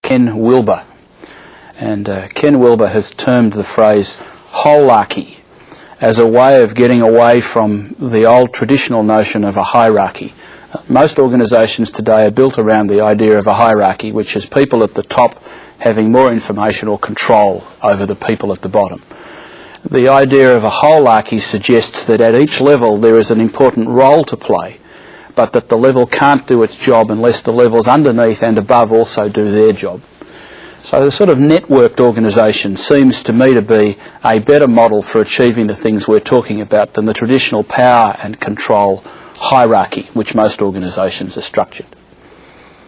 Ken Wilber. And Ken Wilber has termed the phrase holarchy as a way of getting away from the old traditional notion of a hierarchy. Most organisations today are built around the idea of a hierarchy, which is people at the top having more information or control over the people at the bottom. The idea of a holarchy suggests that at each level there is an important role to play, but that the level can't do its job unless the levels underneath and above also do their job. So the sort of networked organisation seems to me to be a better model for achieving the things we're talking about than the traditional power and control hierarchy which most organisations are structured.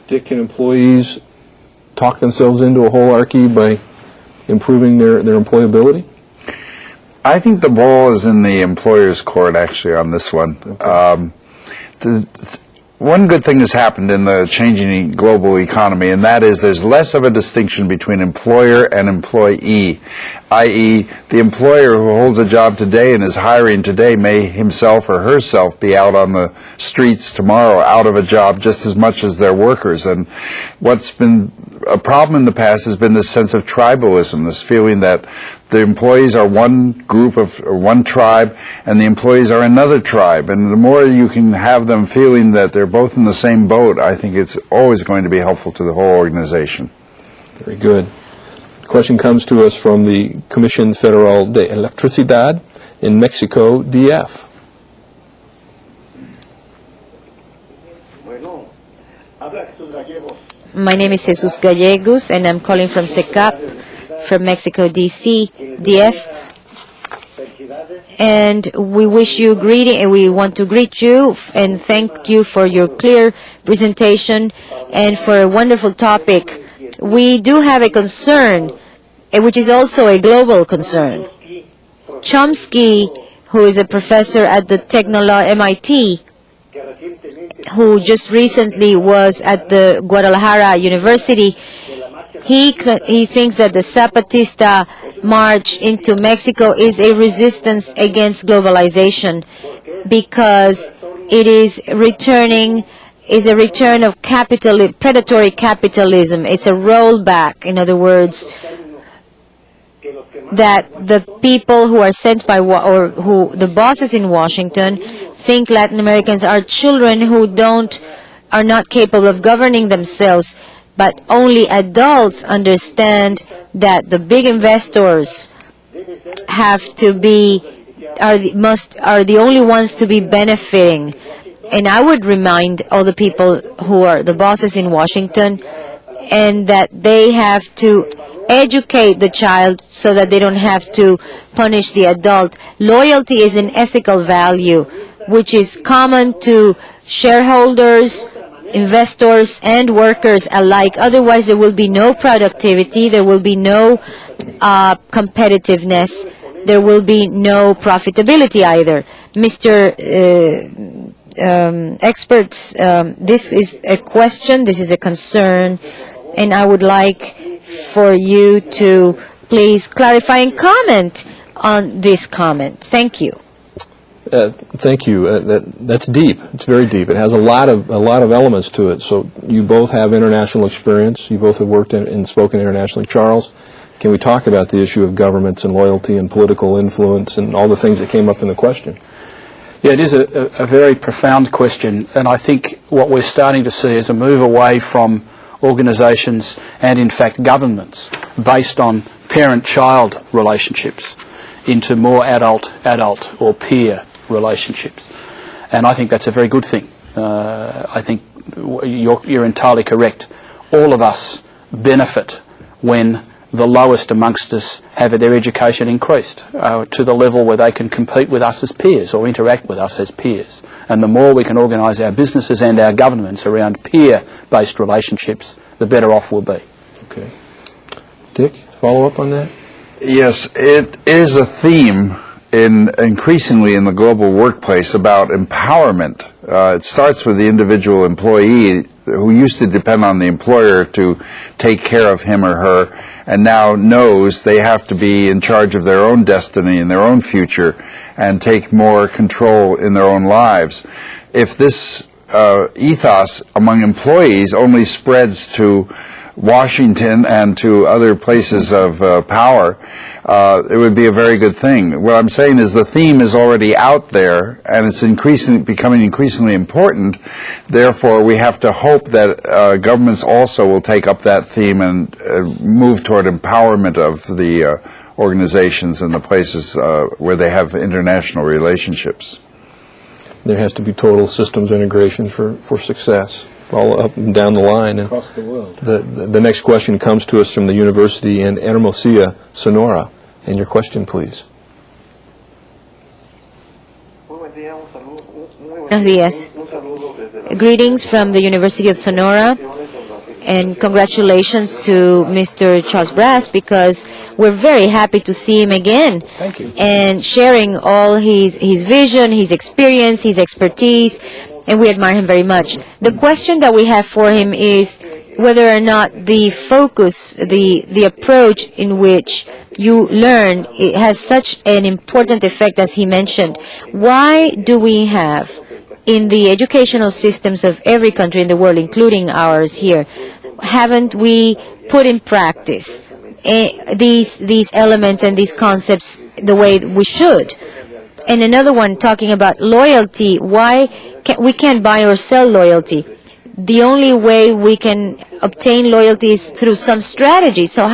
Dick, can employees talk themselves into a holarchy by improving their employability? I think the ball is in the employer's court actually on this one. Okay. One good thing has happened in the changing global economy, and that is there's less of a distinction between employer and employee, i.e. the employer who holds a job today and is hiring today may himself or herself be out on the streets tomorrow out of a job just as much as their workers. And what's been a problem in the past has been this sense of tribalism, this feeling that the employees are one group or one tribe and the employees are another tribe. And the more you can have them feeling that they're both in the same boat, I think it's always going to be helpful to the whole organization. Very good. The question comes to us from the Comisión Federal de Electricidad in Mexico, DF. My name is Jesus Gallegos, and I'm calling from SECAP, from Mexico, DF. And we wish you greeting, and we want to greet you and thank you for your clear presentation and for a wonderful topic. We do have a concern, which is also a global concern. Chomsky, who is a professor at the MIT, who just recently was at the Guadalajara University, he thinks that the Zapatista march into Mexico is a resistance against globalization because it is a return of predatory capitalism. It's a rollback, in other words, that the people who are sent by, or who the bosses in Washington think Latin Americans are children who are not capable of governing themselves, but only adults understand that the big investors have to be, are the only ones to be benefiting. And I would remind all the people who are the bosses in Washington, and that they have to educate the child so that they don't have to punish the adult. Loyalty is an ethical value which is common to shareholders, investors, and workers alike. Otherwise, there will be no productivity, there will be no competitiveness, there will be no profitability either. Mr. Experts, this is a question, this is a concern, and I would like for you to please clarify and comment on this comment. Thank you. Thank you. That's deep. It's very deep. It has a lot of elements to it. So you both have international experience. You both have worked and spoken internationally. Charles, can we talk about the issue of governments and loyalty and political influence and all the things that came up in the question? Yeah, it is a very profound question, and I think what we're starting to see is a move away from organisations and, in fact, governments based on parent-child relationships into more adult or peer relationships. And I think that's a very good thing. I think you're entirely correct. All of us benefit when the lowest amongst us have their education increased to the level where they can compete with us as peers or interact with us as peers. And the more we can organise our businesses and our governments around peer-based relationships, the better off we'll be. Okay. Dick, follow up on that? Yes, it is a theme increasingly in the global workplace about empowerment. It starts with the individual employee who used to depend on the employer to take care of him or her, and now knows they have to be in charge of their own destiny and their own future and take more control in their own lives. If this ethos among employees only spreads to Washington and to other places of power, it would be a very good thing. What I'm saying is the theme is already out there, and it's becoming increasingly important. Therefore, we have to hope that governments also will take up that theme and move toward empowerment of the organizations and the places where they have international relationships. There has to be total systems integration for success, all up and down the line. And Across the world. the next question comes to us from the university in Hermosillo, Sonora. And your question, please. Yes. Greetings from the University of Sonora, and congratulations to Mr. Charles Brass, because we're very happy to see him again. Thank you. And sharing all his vision, his experience, his expertise, and we admire him very much. The question that we have for him is whether or not the focus, the approach in which you learn, it has such an important effect, as he mentioned. Why do we have, in the educational systems of every country in the world, including ours here, haven't we put in practice these elements and these concepts the way we should? And another one, talking about loyalty, why we can't buy or sell loyalty. The only way we can obtain loyalty is through some strategy. So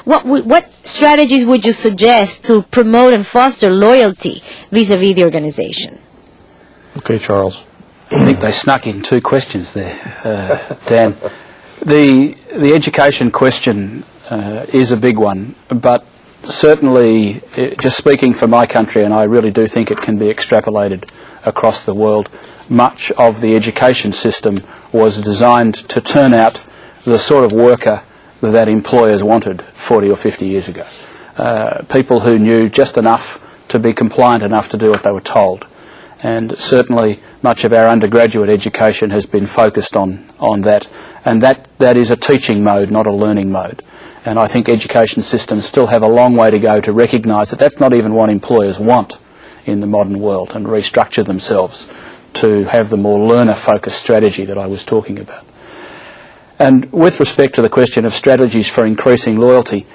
what strategies would you suggest to promote and foster loyalty vis-a-vis the organization? Okay, Charles. I think they snuck in two questions there, Dan. The education question is a big one, but certainly, just speaking for my country, and I really do think it can be extrapolated across the world, much of the education system was designed to turn out the sort of worker that employers wanted 40 or 50 years ago. People who knew just enough to be compliant enough to do what they were told. And certainly much of our undergraduate education has been focused on that. And that is a teaching mode, not a learning mode. And I think education systems still have a long way to go to recognise that that's not even what employers want in the modern world, and restructure themselves to have the more learner-focused strategy that I was talking about. And with respect to the question of strategies for increasing loyalty,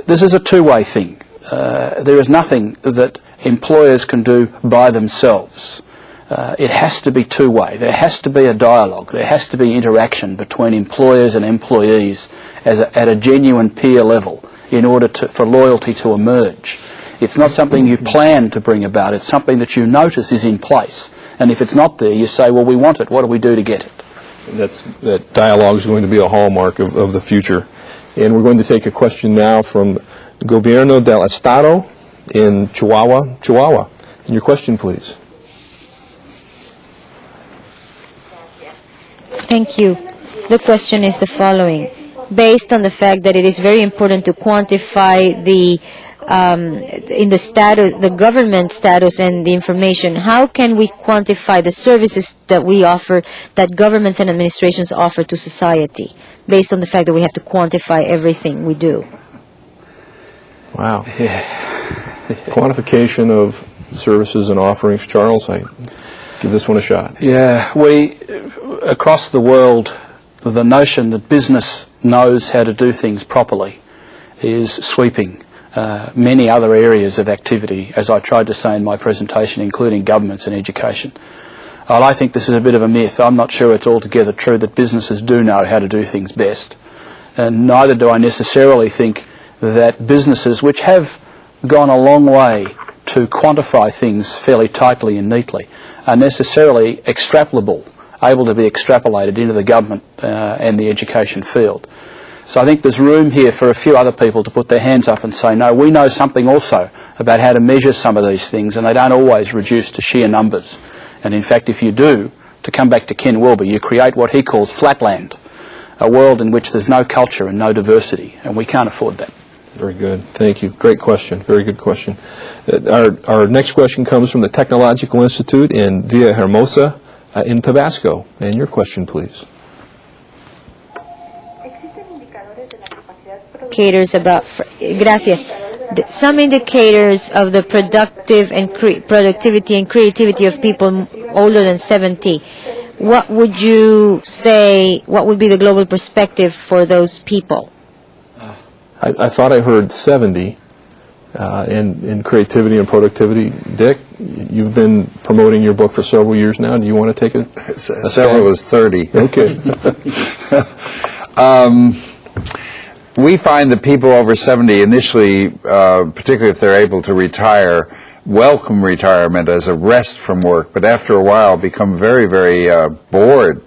this is a two-way thing. There is nothing that employers can do by themselves. It has to be two-way. There has to be a dialogue. There has to be interaction between employers and employees at a genuine peer level in order for loyalty to emerge. It's not something you plan to bring about. It's something that you notice is in place. And if it's not there, you say, well, we want it. What do we do to get it? That dialogue is going to be a hallmark of the future. And we're going to take a question now from Gobierno del Estado in Chihuahua. And your question, please. Thank you. The question is the following. Based on the fact that it is very important to quantify the status, the government status and the information, how can we quantify the services that we offer, that governments and administrations offer to society, based on the fact that we have to quantify everything we do? Wow. Quantification of services and offerings. Charles, I give this one a shot. Yeah, across the world, the notion that business knows how to do things properly is sweeping many other areas of activity, as I tried to say in my presentation, including governments and education. Well, I think this is a bit of a myth. I'm not sure it's altogether true that businesses do know how to do things best. And neither do I necessarily think that businesses, which have gone a long way to quantify things fairly tightly and neatly, are necessarily extrapolable, able to be extrapolated into the government and the education field. So I think there's room here for a few other people to put their hands up and say, no, we know something also about how to measure some of these things, and they don't always reduce to sheer numbers. And in fact, if you do, to come back to Ken Wilber, you create what he calls flatland, a world in which there's no culture and no diversity, and we can't afford that. Very good. Thank you. Great question. Very good question. Our next question comes from the Technological Institute in Villahermosa in Tabasco. And your question, please. Indicators about some indicators of the productivity and creativity of people older than 70. what would you say, what would be the global perspective for those people? I thought I heard 70 in creativity and productivity. Dick, you've been promoting your book for several years now. Do you want to take a Several was 30. Okay. We find that people over 70 initially, particularly if they're able to retire, welcome retirement as a rest from work, but after a while become very, very bored.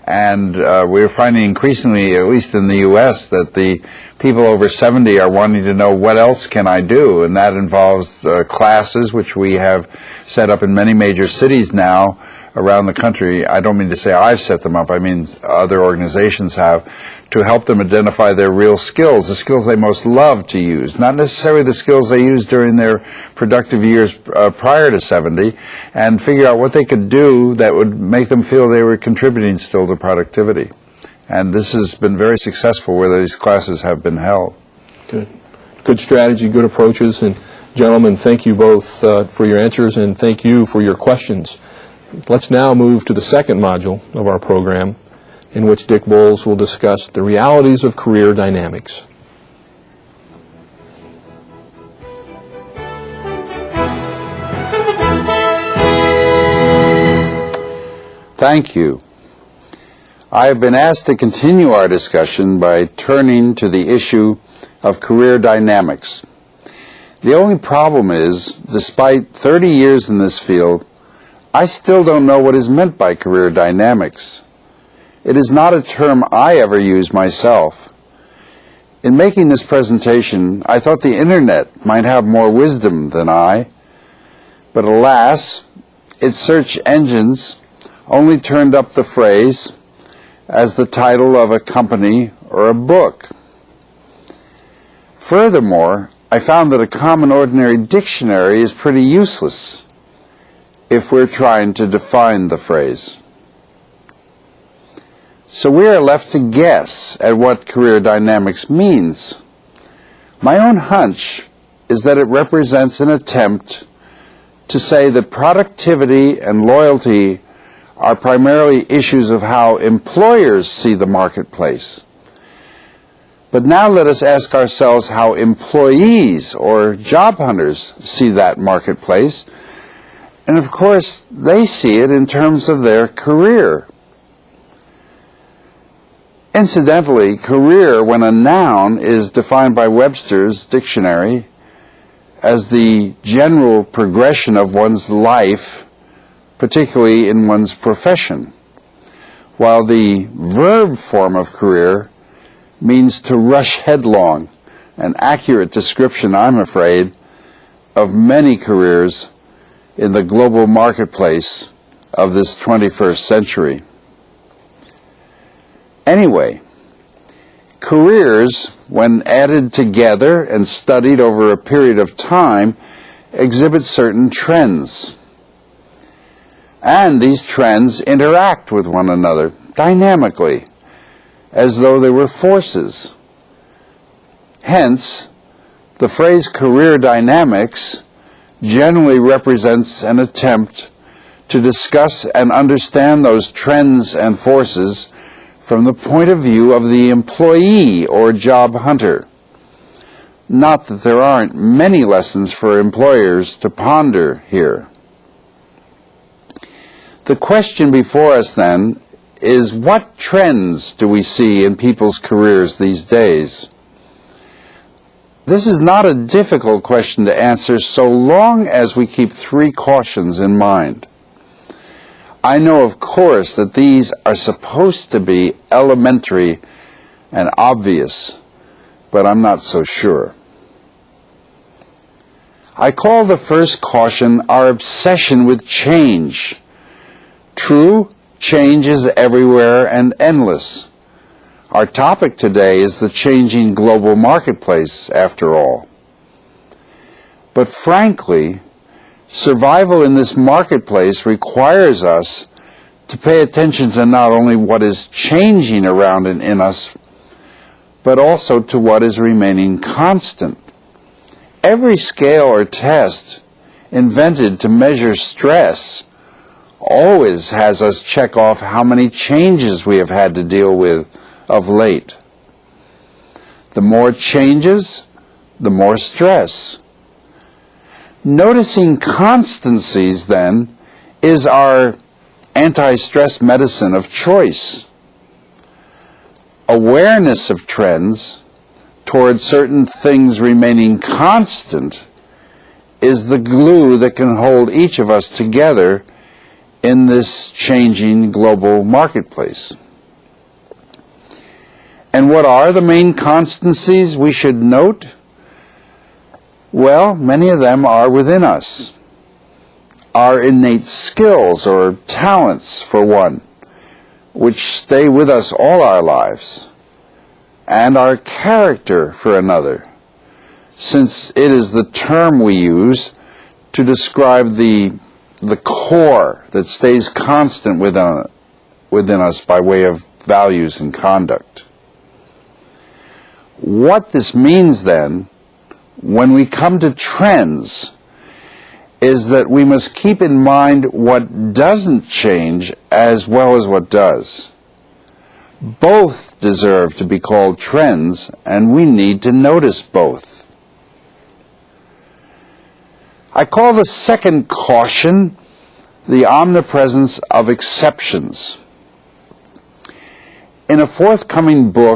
And we're finding increasingly, at least in the U.S., that the people over 70 are wanting to know, what else can I do? And that involves classes, which we have set up in many major cities now around the country. I don't mean to say I've set them up, I mean other organizations have, to help them identify their real skills, the skills they most love to use, not necessarily the skills they use during their productive years prior to 70, and figure out what they could do that would make them feel they were contributing still to productivity. And this has been very successful where these classes have been held. Good. Good strategy, good approaches. And gentlemen, thank you both for your answers, and thank you for your questions. Let's now move to the second module of our program, in which Dick Bolles will discuss the realities of career dynamics. Thank you. I have been asked to continue our discussion by turning to the issue of career dynamics. The only problem is, despite 30 years in this field, I still don't know what is meant by career dynamics. It is not a term I ever use myself. In making this presentation, I thought the Internet might have more wisdom than I, but alas, its search engines only turned up the phrase as the title of a company or a book. Furthermore, I found that a common ordinary dictionary is pretty useless if we're trying to define the phrase. So we are left to guess at what career dynamics means. My own hunch is that it represents an attempt to say that productivity and loyalty are primarily issues of how employers see the marketplace. But now let us ask ourselves how employees or job hunters see that marketplace. And of course, they see it in terms of their career. Incidentally, career, when a noun, is defined by Webster's dictionary as the general progression of one's life, particularly in one's profession, while the verb form of career means to rush headlong, an accurate description, I'm afraid, of many careers in the global marketplace of this 21st century. Anyway, careers, when added together and studied over a period of time, exhibit certain trends. And these trends interact with one another dynamically, as though they were forces. Hence, the phrase career dynamics generally represents an attempt to discuss and understand those trends and forces from the point of view of the employee or job hunter. Not that there aren't many lessons for employers to ponder here. The question before us, then, is what trends do we see in people's careers these days? This is not a difficult question to answer so long as we keep three cautions in mind. I know, of course, that these are supposed to be elementary and obvious, but I'm not so sure. I call the first caution our obsession with change. True, change is everywhere and endless. Our topic today is the changing global marketplace, after all. But frankly, survival in this marketplace requires us to pay attention to not only what is changing around and in us, but also to what is remaining constant. Every scale or test invented to measure stress always has us check off how many changes we have had to deal with of late. The more changes, the more stress. Noticing constancies, then, is our anti-stress medicine of choice. Awareness of trends toward certain things remaining constant is the glue that can hold each of us together in this changing global marketplace. And what are the main constancies we should note? Well, many of them are within us. Our innate skills or talents, for one, which stay with us all our lives, and our character, for another, since it is the term we use to describe the core that stays constant within us by way of values and conduct. What this means, then, when we come to trends, is that we must keep in mind what doesn't change as well as what does. Both deserve to be called trends, and we need to notice both. I call the second caution the omnipresence of exceptions. In a forthcoming book,